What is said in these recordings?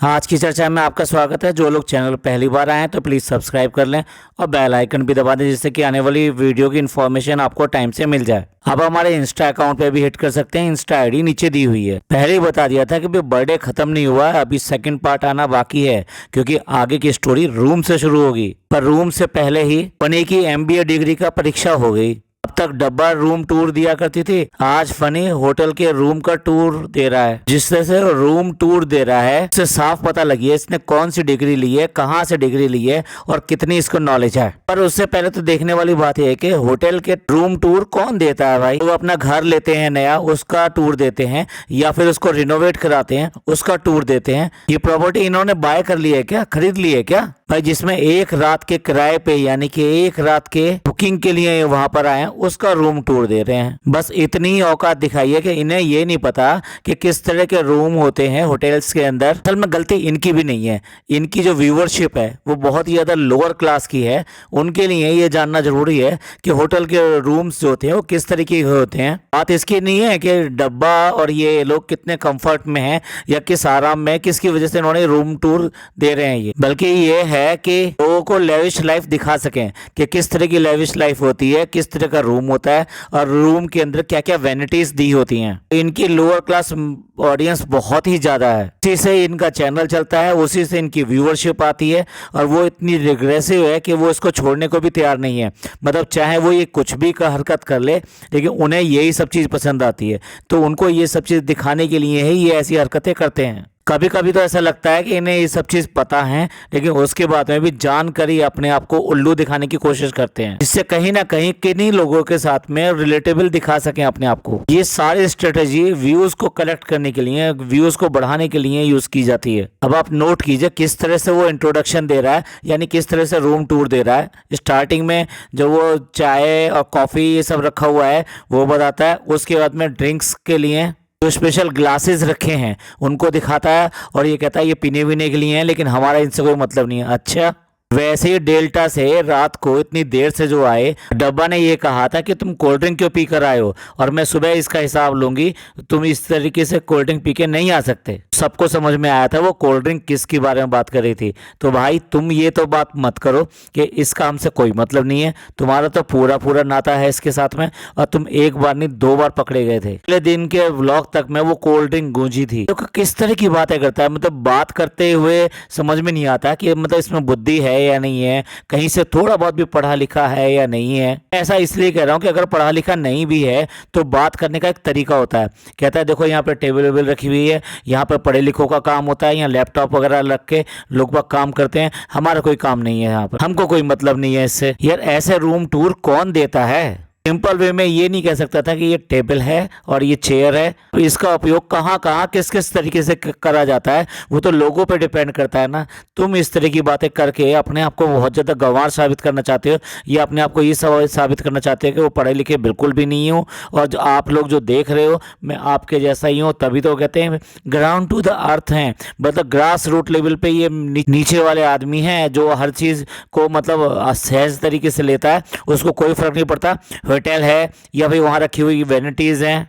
आज की चर्चा में आपका स्वागत है। जो लोग चैनल पर पहली बार आए हैं तो प्लीज़ सब्सक्राइब कर लें और बेल आइकन भी दबा दें, जिससे कि आने वाली वीडियो की इन्फॉर्मेशन आपको टाइम से मिल जाए। अब हमारे इंस्टा अकाउंट पे भी हिट कर सकते हैं। इंस्टा आईडी नीचे दी हुई है। पहले ही बता दिया था कि बर्थडे खत्म नहीं हुआ है, अभी सेकंड पार्ट आना बाकी है, क्योंकि आगे की स्टोरी रूम से शुरू होगी। पर रूम से पहले ही फनी की MBA डिग्री का परीक्षा हो गई। अब तक डब्बा रूम टूर दिया करती थी, आज फनी होटल के रूम का टूर दे रहा है। जिस तरह से रूम टूर दे रहा है उससे साफ पता लगी है इसने कौन सी डिग्री ली है, कहाँ से डिग्री ली है और कितनी इसको नॉलेज है। पर उससे पहले तो देखने वाली बात यह है कि होटल के रूम टूर कौन देता है भाई। वो अपना घर लेते हैं नया, उसका टूर देते हैं, या फिर उसको रिनोवेट कराते हैं, उसका टूर देते हैं। ये प्रॉपर्टी इन्होंने बाय कर ली है क्या, खरीद ली है क्या भाई, जिसमें एक रात के किराए पे यानी कि एक रात के बुकिंग के लिए वहां पर आए, उसका रूम टूर दे रहे हैं। बस इतनी ही औकात दिखाई है कि इन्हें ये नहीं पता कि किस तरह के रूम होते हैं होटल्स के अंदर। असल में गलती इनकी भी नहीं है, इनकी जो व्यूअरशिप है वो बहुत ही ज्यादा लोअर क्लास की है। उनके लिए ये जानना जरूरी है कि होटल के रूम्स जो होते हैं वो किस तरीके के होते हैं। बात इसकी नहीं है कि डब्बा और ये लोग कितने कंफर्ट में हैं या किस आराम में, किसकी वजह से इन्होंने रूम टूर दे रहे हैं ये, बल्कि ये है कि लोगों को लेविश लाइफ दिखा सकें कि किस तरह की लेविश लाइफ होती है, किस तरह का रूम होता है और रूम के अंदर क्या क्या वैनिटीज दी होती हैं। इनकी लोअर क्लास ऑडियंस बहुत ही ज्यादा है, उसी से इनका चैनल चलता है, उसी से इनकी व्यूअरशिप आती है और वो इतनी रिग्रेसिव है कि वो इसको छोड़ने को भी तैयार नहीं है। मतलब चाहे वो ये कुछ भी का हरकत कर ले, लेकिन उन्हें यही सब चीज़ पसंद आती है, तो उनको ये सब चीज़ दिखाने के लिए ही ये ऐसी हरकतें करते हैं। कभी कभी तो ऐसा लगता है कि इन्हें ये सब चीज़ पता है, लेकिन उसके बाद में भी जानकर ही अपने आप को उल्लू दिखाने की कोशिश करते हैं, जिससे कहीं ना कहीं किन्हीं लोगों के साथ में रिलेटेबल दिखा सकें अपने आप को। ये सारी स्ट्रेटेजी व्यूज को कलेक्ट करने के लिए, व्यूज को बढ़ाने के लिए यूज की जाती है। अब आप नोट कीजिए किस तरह से वो इंट्रोडक्शन दे रहा है, यानी किस तरह से रूम टूर दे रहा है। स्टार्टिंग में जो वो चाय और कॉफ़ी ये सब रखा हुआ है वो बताता है, उसके बाद में ड्रिंक्स के लिए जो स्पेशल ग्लासेस रखे हैं उनको दिखाता है और ये कहता है ये पीने वीने के लिए हैं, लेकिन हमारा इनसे कोई मतलब नहीं है। अच्छा, वैसे ही डेल्टा से रात को इतनी देर से जो आए, डब्बा ने ये कहा था कि तुम कोल्ड ड्रिंक क्यों पी कर आए हो और मैं सुबह इसका हिसाब लूंगी, तुम इस तरीके से कोल्ड ड्रिंक पी के नहीं आ सकते। सबको समझ में आया था वो कोल्ड ड्रिंक किसके बारे में बात कर रही थी। तो भाई तुम ये तो बात मत करो कि इसका हमसे कोई मतलब नहीं है, तुम्हारा तो पूरा पूरा नाता है इसके साथ में, और तुम एक बार नहीं 2 बार पकड़े गए थे। अगले दिन के व्लॉग तक में वो कोल्ड ड्रिंक गूंजी थी। तो किस तरह की बातें करता है, मतलब बात करते हुए समझ में नहीं आता कि मतलब इसमें बुद्धि है या नहीं है, कहीं से थोड़ा बहुत भी पढ़ा लिखा है या नहीं है। ऐसा इसलिए कह रहा हूँ कि अगर पढ़ा लिखा नहीं भी है तो बात करने का एक तरीका होता है। कहता है देखो यहाँ पे टेबल वेबल रखी हुई है, यहाँ पे पढ़े लिखों का काम होता है, यहाँ लैपटॉप वगैरह रख के लोग बाग काम करते हैं, हमारा कोई काम नहीं है यहाँ पर, हमको कोई मतलब नहीं है इससे। यार ऐसे रूम टूर कौन देता है? सिंपल वे में ये नहीं कह सकता था कि ये टेबल है और ये चेयर है, तो इसका उपयोग कहाँ कहाँ किस किस तरीके से करा जाता है वो तो लोगों पे डिपेंड करता है ना। तुम इस तरह की बातें करके अपने आप को बहुत ज़्यादा गंवार साबित करना चाहते हो, या अपने आप को ये साबित करना चाहते हो कि वो पढ़े लिखे बिल्कुल भी नहीं हो, और जो आप लोग जो देख रहे हो मैं आपके जैसा ही हूँ। तभी तो कहते हैं ग्राउंड टू द अर्थ हैं, मतलब ग्रास रूट लेवल पे ये नीचे वाले आदमी हैं जो हर चीज़ को मतलब सहज तरीके से लेता है, उसको कोई फर्क नहीं पड़ता होटल है या फिर वहां रखी हुई वैनिटीज हैं,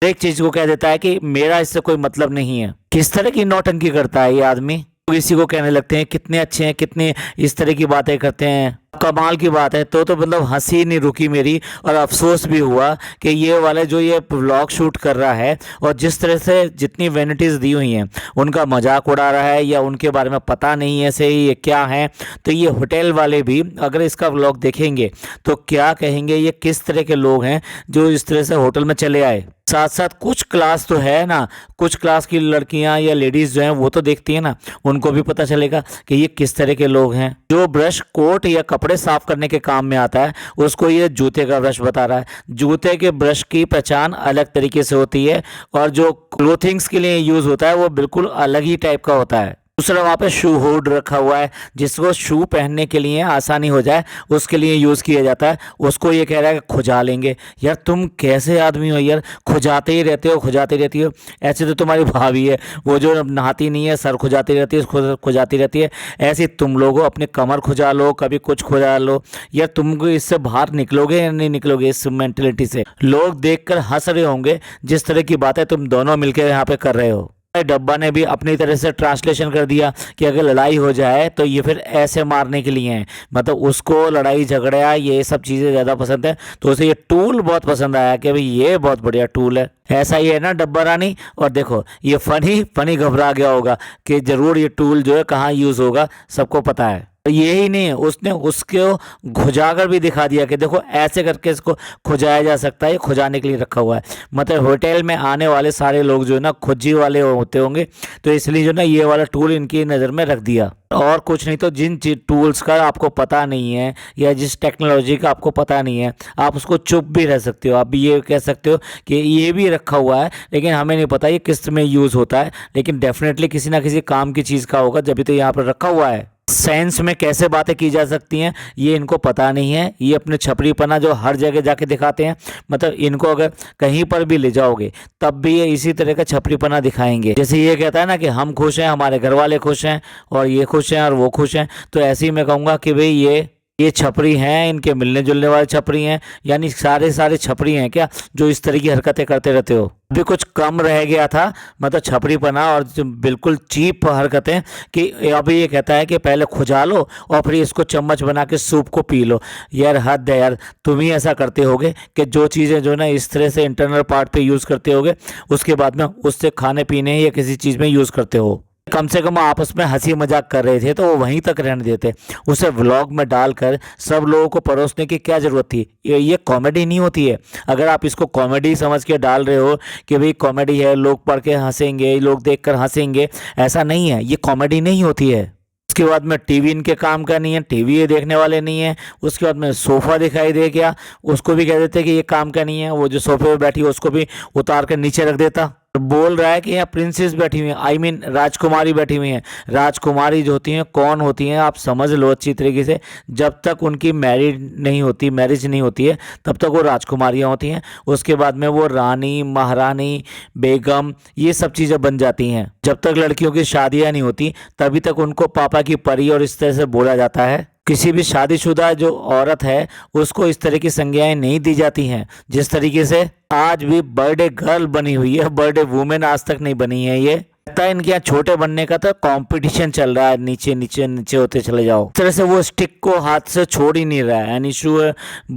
एक चीज को कह देता है कि मेरा इससे कोई मतलब नहीं है। किस तरह की नौटंकी करता है ये आदमी। इसी को कहने लगते हैं कितने अच्छे हैं, कितने इस तरह की बातें करते हैं, कमाल की बात है। तो मतलब हंसी नहीं रुकी मेरी, और अफसोस भी हुआ कि ये वाले जो ये व्लॉग शूट कर रहा है और जिस तरह से जितनी वैनिटीज दी हुई हैं उनका मजाक उड़ा रहा है या उनके बारे में पता नहीं है से ये क्या है। तो ये होटल वाले भी अगर इसका व्लॉग देखेंगे तो क्या कहेंगे, ये किस तरह के लोग हैं जो इस तरह से होटल में चले आए। साथ साथ कुछ क्लास तो है ना, कुछ क्लास की लड़कियां या लेडीज जो हैं वो तो देखती है ना, उनको भी पता चलेगा कि ये किस तरह के लोग हैं। जो ब्रश कोट या कपड़े साफ करने के काम में आता है उसको ये जूते का ब्रश बता रहा है। जूते के ब्रश की पहचान अलग तरीके से होती है और जो क्लोथिंग्स के लिए यूज होता है वो बिल्कुल अलग ही टाइप का होता है। दूसरा वहाँ पे शू हुड रखा हुआ है जिसको शू पहनने के लिए आसानी हो जाए उसके लिए यूज़ किया जाता है, उसको ये कह रहा है कि खुजा लेंगे। यार तुम कैसे आदमी हो यार, खुजाते ही रहते हो, खुजाती रहती हो। ऐसे तो तुम्हारी भाभी है वो जो नहाती नहीं है, सर खुजाती रहती है, खुजाती रहती है। ऐसे तुम लोगों अपने कमर खुजा लो, कभी कुछ खुजा लो। यार तुम इससे बाहर निकलोगे या नहीं निकलोगे इस मेंटेलिटी से? लोग देखकर हंस रहे होंगे जिस तरह की बातें तुम दोनों मिलकर यहाँ पे कर रहे हो। डब्बा ने भी अपनी तरह से ट्रांसलेशन कर दिया कि अगर लड़ाई हो जाए तो ये फिर ऐसे मारने के लिए हैं, मतलब उसको लड़ाई झगड़ा ये सब चीज़ें ज़्यादा पसंद है, तो उसे ये टूल बहुत पसंद आया कि भाई ये बहुत बढ़िया टूल है। ऐसा ही है ना डब्बा रानी। और देखो ये फनी घबरा गया होगा कि ज़रूर ये टूल जो है कहाँ यूज़ होगा, सबको पता है। यही नहीं है, उसने उसको खुजाकर भी दिखा दिया कि देखो ऐसे करके इसको खुजाया जा सकता है, ये खुजाने के लिए रखा हुआ है। मतलब होटल में आने वाले सारे लोग जो है ना खुजी वाले होते होंगे, तो इसलिए जो ना ये वाला टूल इनकी नज़र में रख दिया। और कुछ नहीं तो जिन टूल्स का आपको पता नहीं है या जिस टेक्नोलॉजी का आपको पता नहीं है, आप उसको चुप भी रह सकते हो। आप भी ये कह सकते हो कि ये भी रखा हुआ है लेकिन हमें नहीं पता ये किस में यूज़ होता है, लेकिन डेफिनेटली किसी ना किसी काम की चीज़ का होगा, जब तो यहाँ पर रखा हुआ है। साइंस में कैसे बातें की जा सकती हैं ये इनको पता नहीं है। ये अपने छपरीपना जो हर जगह जाके दिखाते हैं, मतलब इनको अगर कहीं पर भी ले जाओगे तब भी ये इसी तरह का छपरीपना दिखाएंगे। जैसे ये कहता है ना कि हम खुश हैं, हमारे घर वाले खुश हैं और ये खुश हैं और वो खुश हैं, तो ऐसे ही मैं कहूँगा कि भाई ये छपरी हैं, इनके मिलने जुलने वाले छपरी हैं, यानी सारे छपरी हैं क्या जो इस तरह की हरकतें करते रहते हो। अभी कुछ कम रह गया था, मतलब छपरीपना और जो बिल्कुल चीप हरकतें, कि अभी ये कहता है कि पहले खुजा लो और फिर इसको चम्मच बना के सूप को पी लो। यार हद है यार, तुम ही ऐसा करते होगे कि जो चीज़ें जो ना इस तरह से इंटरनल पार्ट पे यूज़ करते होगे उसके बाद में उससे खाने पीने या किसी चीज़ में यूज़ करते हो। कम से कम आपस में हंसी मजाक कर रहे थे तो वो वहीं तक रहने देते, उसे व्लॉग में डालकर सब लोगों को परोसने की क्या ज़रूरत थी। ये कॉमेडी नहीं होती है। अगर आप इसको कॉमेडी समझ के डाल रहे हो कि भाई कॉमेडी है, लोग पढ़ के हंसेंगे, लोग देखकर हंसेंगे, ऐसा नहीं है, ये कॉमेडी नहीं होती है। उसके बाद में टीवी इनके काम का नहीं है, टीवी ये देखने वाले नहीं है। उसके बाद में सोफ़ा दिखाई दे गया, उसको भी कह देते कि ये काम का नहीं है। वो जो सोफे पे बैठी है उसको भी उतार कर नीचे रख देता। बोल रहा है कि यहाँ प्रिंसेस बैठी हुई है, आई मीन राजकुमारी बैठी हुई हैं। राजकुमारी जो होती हैं कौन होती हैं आप समझ लो अच्छी तरीके से। जब तक उनकी मैरिज नहीं होती है तब तक वो राजकुमारियाँ होती हैं। उसके बाद में वो रानी, महारानी, बेगम, ये सब चीज़ें बन जाती हैं। जब तक लड़कियों की शादियाँ नहीं होती तभी तक उनको पापा की परी और इस तरह से बोला जाता है। किसी भी शादीशुदा जो औरत है उसको इस तरह की संज्ञाएं नहीं दी जाती हैं। जिस तरीके से आज भी बर्थडे गर्ल बनी हुई है, बर्थडे वुमेन आज तक नहीं बनी है। ये लगता है इनके यहाँ छोटे बनने का तो कंपटीशन चल रहा है, नीचे नीचे नीचे होते चले जाओ। इस तरह से वो स्टिक को हाथ से छोड़ ही नहीं रहा है, यानी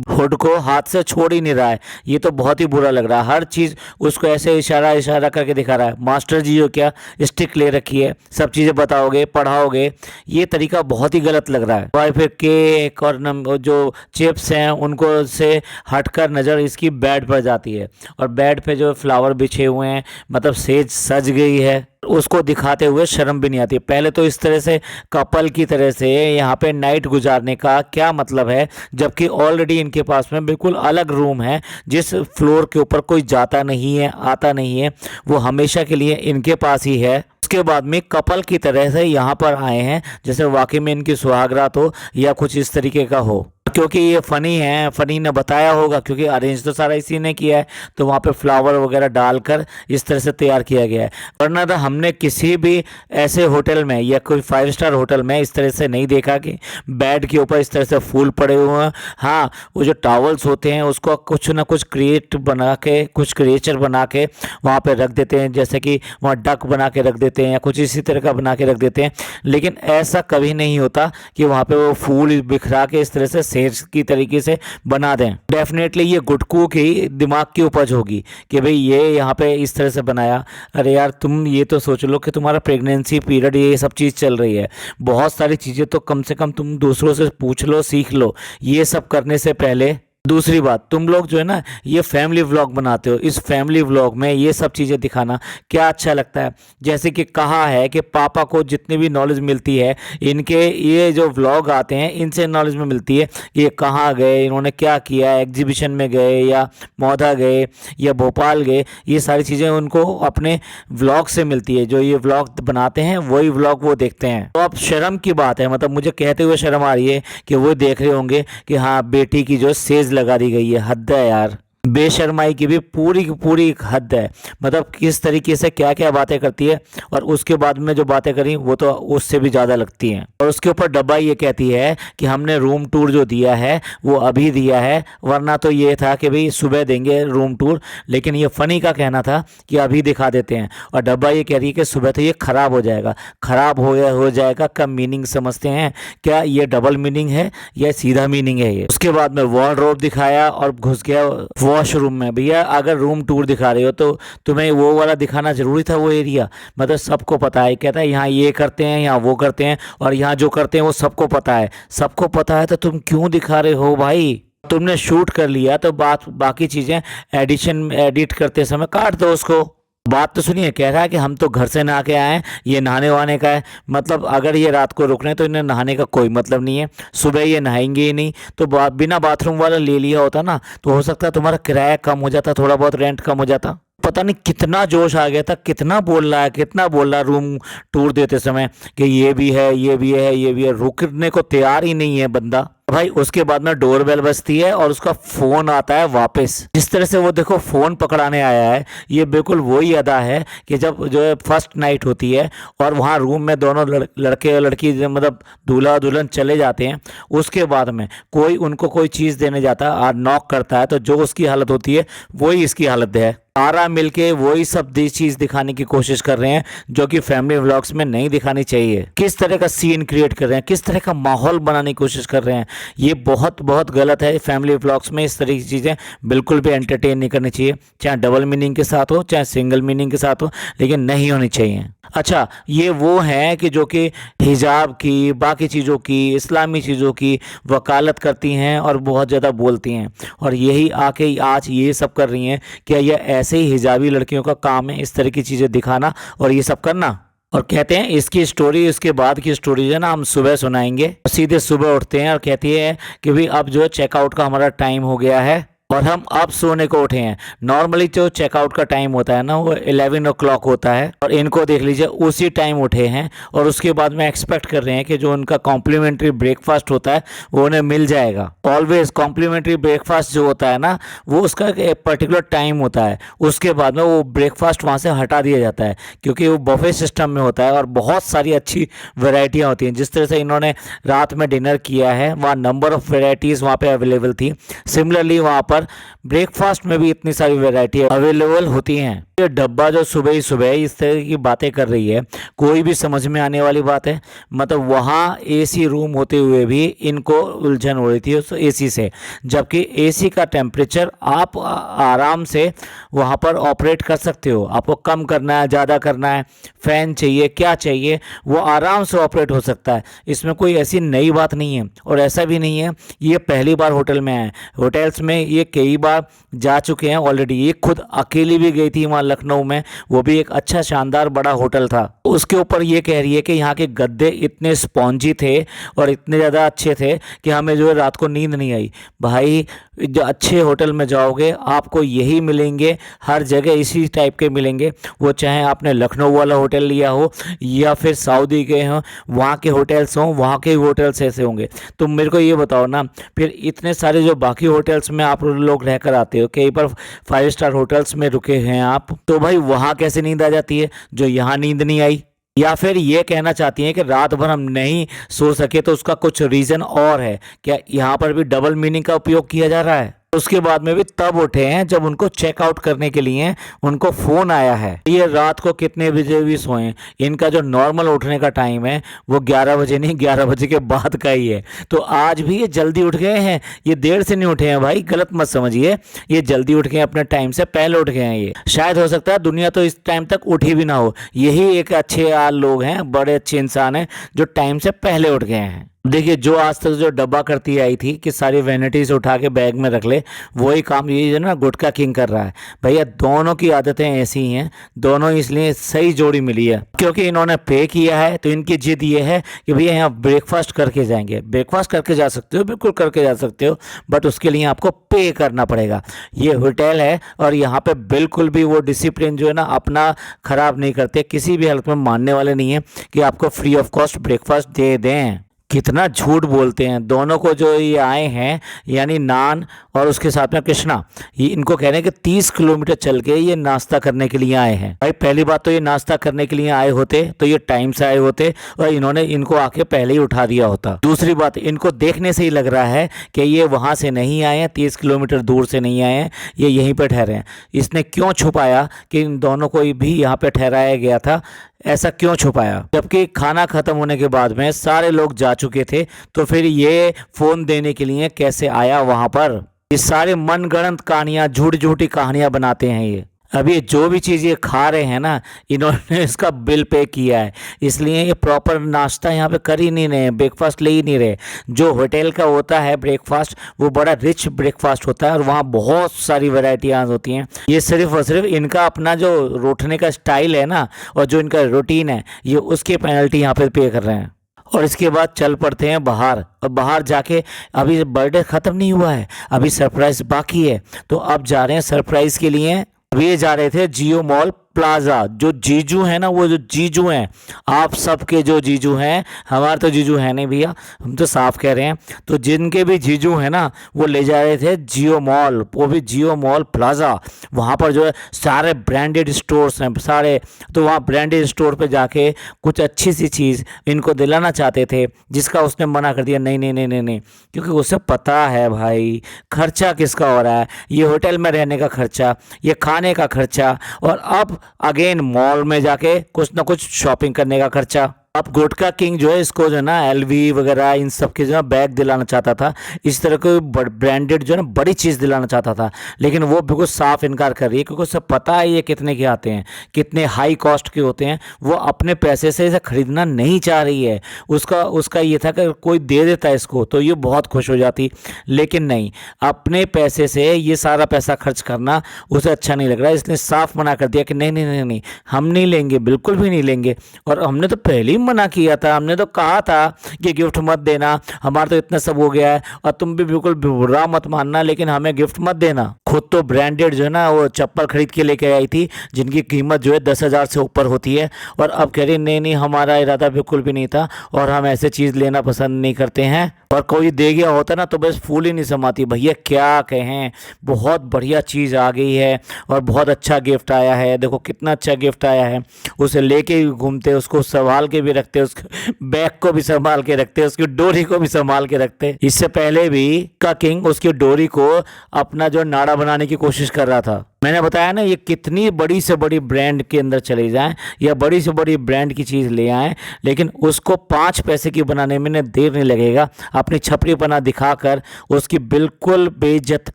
हुड को हाथ से छोड़ ही नहीं रहा है। ये तो बहुत ही बुरा लग रहा है। हर चीज़ उसको ऐसे इशारा करके दिखा रहा है। मास्टर जी हो क्या स्टिक ले रखी है, सब चीज़ें बताओगे, पढ़ाओगे, ये तरीका बहुत ही गलत लग रहा है। और फिर केक और जो चिप्स हैं उनको से हटकर नज़र इसकी बेड पर जाती है और बेड पे जो फ्लावर बिछे हुए हैं, मतलब सेज सज गई है, उसको दिखाते हुए शर्म भी नहीं आती। पहले तो इस तरह से कपल की तरह से यहाँ पे नाइट गुजारने का क्या मतलब है, जबकि ऑलरेडी इनके पास में बिल्कुल अलग रूम है जिस फ्लोर के ऊपर कोई जाता नहीं है, आता नहीं है, वो हमेशा के लिए इनके पास ही है। उसके बाद में कपल की तरह से यहाँ पर आए हैं जैसे वाकई में इनकी सुहागरात हो या कुछ इस तरीके का हो। क्योंकि ये फ़नी है, फ़नी ने बताया होगा, क्योंकि अरेंज तो सारा इसी ने किया है, तो वहाँ पे फ्लावर वगैरह डालकर इस तरह से तैयार किया गया है। वरना तो हमने किसी भी ऐसे होटल में या कोई 5 स्टार होटल में इस तरह से नहीं देखा कि बेड के ऊपर इस तरह से फूल पड़े हुए हैं। हाँ, वो जो टॉवल्स होते हैं उसको कुछ ना कुछ कुछ क्रिएचर बना के वहाँ पर रख देते हैं, जैसे कि वहाँ डक बना के रख देते हैं या कुछ इसी तरह का बना के रख देते हैं। लेकिन ऐसा कभी नहीं होता कि वहाँ पर वो फूल बिखरा के इस तरह से की तरीके से बना दें। डेफिनेटली ये गुटकू की दिमाग की उपज होगी कि भाई ये यहाँ पे इस तरह से बनाया। अरे यार तुम ये तो सोच लो कि तुम्हारा प्रेगनेंसी पीरियड ये सब चीज़ चल रही है, बहुत सारी चीज़ें तो कम से कम तुम दूसरों से पूछ लो, सीख लो ये सब करने से पहले। दूसरी बात, तुम लोग जो है ना ये फैमिली व्लॉग बनाते हो, इस फैमिली व्लॉग में ये सब चीज़ें दिखाना क्या अच्छा लगता है। जैसे कि कहा है कि पापा को जितनी भी नॉलेज मिलती है इनके ये जो व्लॉग आते हैं इनसे नॉलेज में मिलती है कि ये कहाँ गए, इन्होंने क्या किया, एग्जीबिशन में गए या मौधा गए या भोपाल गए, ये सारी चीज़ें उनको अपने व्लॉग से मिलती है। जो ये व्लॉग बनाते हैं वही व्लॉग वो देखते हैं। तो अब शर्म की बात है, मतलब मुझे कहते हुए शर्म आ रही है कि वो देख रहे होंगे कि हाँ बेटी की जो सेज लगा दी गई है। हद है यार। बेशर्माई की भी पूरी की पूरी एक हद है। मतलब किस तरीके से क्या क्या बातें करती है, और उसके बाद में जो बातें करी वो तो उससे भी ज़्यादा लगती हैं। और उसके ऊपर डब्बा ये कहती है कि हमने रूम टूर जो दिया है वो अभी दिया है, वरना तो ये था कि भाई सुबह देंगे रूम टूर, लेकिन ये फ़नी का कहना था कि अभी दिखा देते हैं। और डब्बा ये कह रही है कि सुबह तो ये ख़राब हो जाएगा। ख़राब हो जाएगा का मीनिंग समझते हैं क्या? ये डबल मीनिंग है या सीधा मीनिंग है ये? उसके बाद में वार्डरोब दिखाया और घुस गया वॉशरूम में। भैया अगर रूम टूर दिखा रहे हो तो तुम्हें वो वाला दिखाना जरूरी था, वो एरिया। मतलब सबको पता है, कहता है यहाँ ये करते हैं, यहाँ वो करते हैं, और यहाँ जो करते हैं वो सबको पता है। सबको पता है तो तुम क्यों दिखा रहे हो भाई? तुमने शूट कर लिया तो बाकी चीज़ें एडिट करते समय काट दो उसको। बात तो सुनिए, कह रहा है कि हम तो घर से नहा के आए हैं, ये नहाने वहाने का है। मतलब अगर ये रात को रुक रहे हैं तो इन्हें नहाने का कोई मतलब नहीं है, सुबह ये नहाएंगे ही नहीं। तो बिना बाथरूम वाला ले लिया होता ना तो हो सकता है तुम्हारा किराया कम हो जाता, थोड़ा बहुत रेंट कम हो जाता। पता नहीं कितना जोश आ गया था, कितना बोल रहा है रूम टूर देते समय कि ये भी है, ये भी है, ये भी है। रुकने को तैयार ही नहीं है बंदा भाई। उसके बाद में डोरबेल बजती है और उसका फोन आता है वापस। जिस तरह से वो देखो फोन पकड़ाने आया है, ये बिल्कुल वही अदा है कि जब जो है फर्स्ट नाइट होती है और वहाँ रूम में दोनों लड़के और लड़की मतलब दूल्हा दुल्हन चले जाते हैं, उसके बाद में कोई उनको कोई चीज़ देने जाता है और नॉक करता है, तो जो उसकी हालत होती है वही इसकी हालत है। सारा मिलके वही सब चीज दिखाने की कोशिश कर रहे हैं जो कि फैमिली व्लॉग्स में नहीं दिखानी चाहिए। किस तरह का सीन क्रिएट कर रहे हैं, किस तरह का माहौल बनाने की कोशिश कर रहे हैं, ये बहुत बहुत गलत है। फैमिली व्लॉग्स में इस तरह की चीज़ें बिल्कुल भी एंटरटेन नहीं करनी चाहिए, चाहे डबल मीनिंग के साथ हो चाहे सिंगल मीनिंग के साथ हो, लेकिन नहीं होनी चाहिए। अच्छा, ये वो हैं कि जो कि हिजाब की, बाकी चीज़ों की, इस्लामी चीज़ों की वकालत करती हैं और बहुत ज़्यादा बोलती हैं, और यही आके आज ये सब कर रही हैं। क्या ये ऐसे ही हिजाबी लड़कियों का काम है इस तरह की चीज़ें दिखाना और ये सब करना? और कहते हैं इसकी स्टोरी, इसके बाद की स्टोरी जो है ना हम सुबह सुनाएंगे। सीधे सुबह उठते हैं और कहती है कि भाई अब जो चेकआउट का हमारा टाइम हो गया है और हम अब सोने को उठे हैं। नॉर्मली जो चेकआउट का टाइम होता है ना वो 11 o'clock होता है, और इनको देख लीजिए उसी टाइम उठे हैं। और उसके बाद में एक्सपेक्ट कर रहे हैं कि जो उनका कॉम्प्लीमेंट्री ब्रेकफास्ट होता है वो उन्हें मिल जाएगा। ऑलवेज कॉम्प्लीमेंट्री ब्रेकफास्ट जो होता है ना वो उसका एक पर्टिकुलर टाइम होता है, उसके बाद में वो ब्रेकफास्ट वहाँ से हटा दिया जाता है, क्योंकि वो बफे सिस्टम में होता है और बहुत सारी अच्छी वेराइटियाँ होती हैं। जिस तरह से इन्होंने रात में डिनर किया है वहाँ नंबर ऑफ़ वेराइटीज़ वहाँ पे अवेलेबल थी। सिमिलरली वहाँ पर ब्रेकफास्ट में भी इतनी सारी वैरायटी अवेलेबल होती हैं। ये डब्बा जो सुबह ही सुबह इस तरह की बातें कर रही है, कोई भी समझ में आने वाली बात है? मतलब वहाँ एसी रूम होते हुए भी इनको उलझन हो रही थी उस एसी से, जबकि एसी का टेम्परेचर आप आराम से वहाँ पर ऑपरेट कर सकते हो। आपको कम करना है, ज़्यादा करना है, फ़ैन चाहिए, क्या चाहिए, वो आराम से ऑपरेट हो सकता है। इसमें कोई ऐसी नई बात नहीं है, और ऐसा भी नहीं है ये पहली बार होटल में आए। होटल्स में ये कई बार जा चुके हैं ऑलरेडी। ये खुद अकेली भी गई थी वहाँ लखनऊ में, वो भी एक अच्छा शानदार बड़ा होटल था। उसके ऊपर ये कह रही है कि यहाँ के गद्दे इतने स्पॉन्जी थे और इतने ज़्यादा अच्छे थे कि हमें जो है रात को नींद नहीं आई। भाई जो अच्छे होटल में जाओगे आपको यही मिलेंगे, हर जगह इसी टाइप के मिलेंगे। वो चाहे आपने लखनऊ वाला होटल लिया हो या फिर सऊदी गए हों, वहाँ के होटल्स हों, वहाँ के होटल्स ऐसे होंगे। तो मेरे को ये बताओ ना, फिर इतने सारे जो बाकी होटल्स में आप लोग रहकर आते हो, कई बार 5 स्टार होटल्स में रुके हैं आप, तो भाई वहाँ कैसे नींद आ जाती है जो यहाँ नींद नहीं आई? या फिर ये कहना चाहती हैं कि रात भर हम नहीं सो सके तो उसका कुछ रीज़न और है? क्या यहाँ पर भी डबल मीनिंग का उपयोग किया जा रहा है? उसके बाद में भी तब उठे हैं जब उनको चेकआउट करने के लिए उनको फ़ोन आया है। ये रात को कितने बजे भी सोएं, इनका जो नॉर्मल उठने का टाइम है वो 11 बजे नहीं, 11 बजे के बाद का ही है। तो आज भी ये जल्दी उठ गए हैं, ये देर से नहीं उठे हैं भाई, गलत मत समझिए। ये जल्दी उठ गए, अपने टाइम से पहले उठ गए हैं। ये शायद हो सकता है दुनिया तो इस टाइम तक उठी भी ना हो, यही एक अच्छे लोग हैं, बड़े अच्छे इंसान हैं जो टाइम से पहले उठ गए हैं। देखिए जो आज तक जो डब्बा करती आई थी कि सारी वैनिटीज उठा के बैग में रख ले, वही काम ये जो ना गुटका किंग कर रहा है। भैया दोनों की आदतें ऐसी ही हैं, दोनों इसलिए सही जोड़ी मिली है क्योंकि इन्होंने पे किया है। तो इनकी जिद ये है कि भैया यहाँ ब्रेकफास्ट करके जाएंगे। ब्रेकफास्ट करके जा सकते हो, बिल्कुल करके जा सकते हो, बट उसके लिए आपको पे करना पड़ेगा। ये होटल है और यहाँ पे बिल्कुल भी वो डिसिप्लिन जो है ना अपना ख़राब नहीं करते, किसी भी हालत में मानने वाले नहीं है कि आपको फ्री ऑफ कॉस्ट ब्रेकफास्ट दे दें। कितना झूठ बोलते हैं दोनों को जो ये आए हैं, यानी नान और उसके साथ में कृष्णा, ये इनको कह रहे हैं कि 30 किलोमीटर चल के ये नाश्ता करने के लिए आए हैं। भाई पहली बात तो ये नाश्ता करने के लिए आए होते तो ये टाइम से आए होते और इन्होंने इनको आके पहले ही उठा दिया होता। दूसरी बात, इनको देखने से ही लग रहा है कि ये वहां से नहीं आए हैं, 30 किलोमीटर दूर से नहीं आए हैं, ये यहीं पर ठहरे हैं। इसने क्यों छुपाया कि इन दोनों को भी यहाँ पे ठहराया गया था, ऐसा क्यों छुपाया? जबकि खाना खत्म होने के बाद में सारे लोग जा चुके थे, तो फिर ये फोन देने के लिए कैसे आया वहां पर? ये सारे मनगढ़ंत कहानियां, झूठी झूठी कहानियां बनाते हैं ये। अब ये जो भी चीज़ ये खा रहे हैं ना, इन्होंने इसका बिल पे किया है, इसलिए ये प्रॉपर नाश्ता यहाँ पे कर ही नहीं रहे, ब्रेकफास्ट ले ही नहीं रहे। जो होटल का होता है ब्रेकफास्ट, वो बड़ा रिच ब्रेकफास्ट होता है और वहाँ बहुत सारी वैरायटियाँ होती हैं। ये सिर्फ और सिर्फ इनका अपना जो रोटने का स्टाइल है ना, और जो इनका रूटीन है, ये उसकी पेनल्टी यहाँ पे पे कर रहे हैं। और इसके बाद चल पड़ते हैं बाहर, और बाहर जाके अभी बर्थडे ख़त्म नहीं हुआ है, अभी सरप्राइज बाकी है, तो अब जा रहे हैं सरप्राइज के लिए। अभी ये जा रहे थे जियो मॉल प्लाजा। जो जीजू है ना, वो जो जीजू हैं, आप सबके जो जीजू हैं, हमारे तो जीजू है नहीं भैया, हम तो साफ कह रहे हैं, तो जिनके भी जीजू हैं ना, वो ले जा रहे थे जियो मॉल, वो भी जियो मॉल प्लाजा। वहाँ पर जो है सारे ब्रांडेड स्टोर्स हैं सारे, तो वहाँ ब्रांडेड स्टोर पे जाके कुछ अच्छी सी चीज़ इनको दिलाना चाहते थे, जिसका उसने मना कर दिया, नहीं नहीं नहीं नहीं नहीं, क्योंकि उसे पता है भाई खर्चा किसका हो रहा है, ये होटल में रहने का खर्चा, ये खाने का खर्चा, और अब अगेन मॉल में जाके कुछ ना कुछ शॉपिंग करने का खर्चा। अब गुटका किंग जो है, इसको जो है ना एलवी वगैरह इन सब के जो है बैग दिलाना चाहता था, इस तरह के ब्रांडेड जो है ना बड़ी चीज़ दिलाना चाहता था, लेकिन वो बिल्कुल साफ इनकार कर रही है, क्योंकि उसे पता है ये कितने के आते हैं, कितने हाई कॉस्ट के होते हैं, वो अपने पैसे से इसे खरीदना नहीं चाह रही है। उसका ये था कि कोई दे देता इसको तो ये बहुत खुश हो जाती, लेकिन नहीं, अपने पैसे से ये सारा पैसा खर्च करना उसे अच्छा नहीं लग रहा है। इसने साफ मना कर दिया कि नहीं नहीं नहीं नहीं, हम नहीं लेंगे, बिल्कुल भी नहीं लेंगे, और हमने तो पहले मना किया था, हमने तो कहा था कि गिफ्ट मत देना, हमारा तो इतना सब हो गया है, और तुम भी बिल्कुल बुरा मत मानना, लेकिन हमें गिफ्ट मत देना। खुद तो ब्रांडेड जो है ना वो चप्पल खरीद के लेके आई थी, जिनकी कीमत जो है 10,000 से ऊपर होती है, और अब कह रही नहीं नहीं, हमारा इरादा बिल्कुल भी नहीं था, और हम ऐसे चीज़ लेना पसंद नहीं करते हैं, और कोई दे गया होता ना तो बस फूल ही नहीं समाती। भैया क्या कहें, बहुत बढ़िया चीज़ आ गई है और बहुत अच्छा गिफ्ट आया है, देखो कितना अच्छा गिफ्ट आया है। उसे लेके घूमते, उसको संभाल के भी रखते, उसके बैग को भी संभाल के रखते, उसकी डोरी को भी संभाल के रखते। इससे पहले भी का किंग उसकी डोरी को अपना जो नाड़ा बनाने की कोशिश कर रहा था। मैंने बताया ना, ये कितनी बड़ी से बड़ी ब्रांड के अंदर चले जाएं या बड़ी से बड़ी ब्रांड की चीज़ ले आएं, लेकिन उसको 5 पैसे की बनाने में देर नहीं लगेगा। अपनी छपरीपना दिखाकर उसकी बिल्कुल बेइज्जत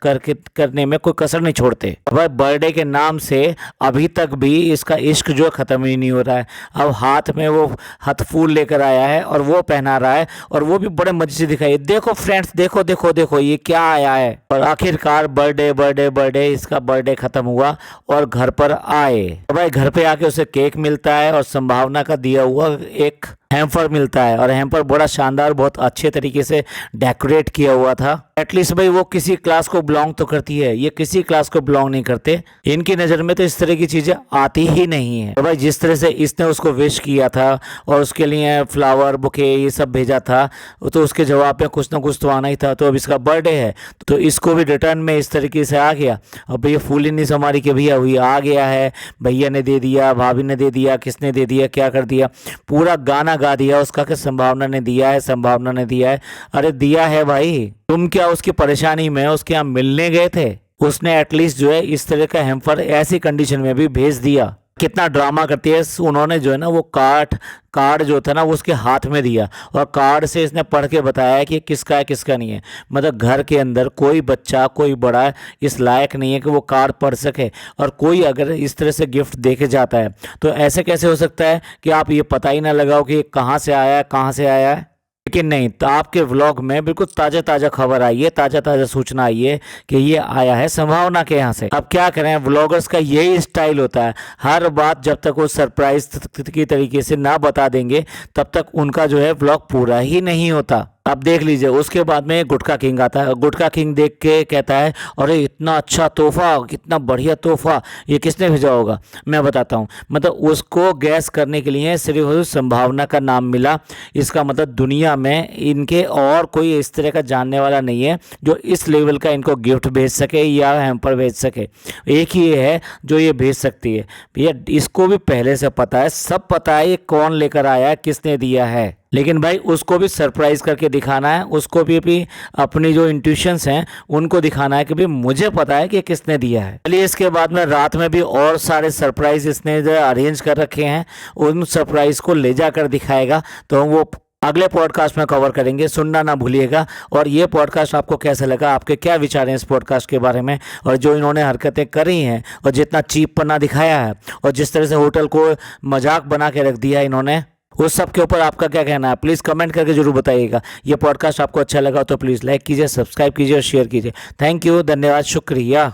करने में कोई कसर नहीं छोड़ते। वह बर्थडे के नाम से अभी तक भी इसका इश्क जो ख़त्म ही नहीं हो रहा है। अब हाथ में वो हथफूल लेकर आया है और वो पहना रहा है, और वो भी बड़े मजे से दिखाई, देखो फ्रेंड्स, देखो देखो देखो ये क्या आया है। और आखिरकार बर्थडे बर्थडे बर्थडे इसका बर्थडे खत्म हुआ और घर पर आए। भाई घर पे आके उसे केक मिलता है और संभावना का दिया हुआ एक हैम्पर मिलता है, और हैम्पर बड़ा शानदार, बहुत अच्छे तरीके से डेकोरेट किया हुआ था। एटलीस्ट भाई वो किसी क्लास को बिलोंग तो करती है, ये किसी क्लास को बिलोंग नहीं करते। इनकी नज़र में तो इस तरह की चीज़ें आती ही नहीं है। तो भाई जिस तरह से इसने उसको विश किया था और उसके लिए फ्लावर बुके ये सब भेजा था, तो उसके जवाब में कुछ ना कुछ तो आना ही था। तो अब इसका बर्थडे है तो इसको भी रिटर्न में इस तरीके से आ गया। अब भैया फूल ही नहीं समारी के भैया हुई आ गया है, भैया ने दे दिया, भाभी ने दे दिया, किसने दे दिया, क्या कर दिया, पूरा गाना गा दिया उसका कि संभावना ने दिया है, संभावना ने दिया है। अरे दिया है भाई, तुम क्या उसकी परेशानी में उसके यहाँ मिलने गए थे? उसने एटलीस्ट जो है इस तरह का हैम्पर ऐसी कंडीशन में भी भेज दिया। कितना ड्रामा करती है। उन्होंने जो है ना वो कार्ड जो था ना वो उसके हाथ में दिया, और कार्ड से इसने पढ़ के बताया कि किसका है किसका नहीं है। मतलब घर के अंदर कोई बच्चा कोई बड़ा इस लायक नहीं है कि वो कार्ड पढ़ सके, और कोई अगर इस तरह से गिफ्ट दे के जाता है तो ऐसे कैसे हो सकता है कि आप ये पता ही ना लगाओ कि कहाँ से आया है, कहाँ से आया है। लेकिन नहीं, तो आपके व्लॉग में बिल्कुल ताज़ा खबर आई है, ताज़ा सूचना आई है कि ये आया है संभावना के यहाँ से। अब क्या करें, व्लॉगर्स का यही स्टाइल होता है, हर बात जब तक वो सरप्राइज की तरीके से ना बता देंगे तब तक उनका जो है व्लॉग पूरा ही नहीं होता। अब देख लीजिए, उसके बाद में गुटखा किंग आता है। गुटखा किंग देख के कहता है अरे इतना अच्छा तोहफा, कितना बढ़िया तोहफा, ये किसने भेजा होगा। मैं बताता हूँ, मतलब उसको गैस करने के लिए सिर्फ उस संभावना का नाम मिला। इसका मतलब दुनिया में इनके और कोई इस तरह का जानने वाला नहीं है जो इस लेवल का इनको गिफ्ट भेज सके या हैम्पर भेज सके। एक ही ये है जो ये भेज सकती है। भैया इसको भी पहले से पता है, सब पता है ये कौन लेकर आया है, किसने दिया है, लेकिन भाई उसको भी सरप्राइज करके दिखाना है। उसको भी अपनी जो इंट्यूशंस हैं उनको दिखाना है कि भाई मुझे पता है कि किसने दिया है। चलिए इसके बाद में रात में भी और सारे सरप्राइज इसने जो अरेंज कर रखे हैं, उन सरप्राइज को ले जाकर दिखाएगा। तो हम वो अगले पॉडकास्ट में कवर करेंगे, सुनना ना भूलिएगा। और ये पॉडकास्ट आपको कैसा लगा, आपके क्या विचार हैं इस पॉडकास्ट के बारे में, और जो इन्होंने हरकतें करी हैं और जितना चीप पन्ना दिखाया है और जिस तरह से होटल को मजाक बना के रख दिया इन्होंने, उस सब के ऊपर आपका क्या कहना है प्लीज़ कमेंट करके जरूर बताइएगा। ये पॉडकास्ट आपको अच्छा लगा तो प्लीज़ लाइक कीजिए, सब्सक्राइब कीजिए और शेयर कीजिए। थैंक यू, धन्यवाद, शुक्रिया।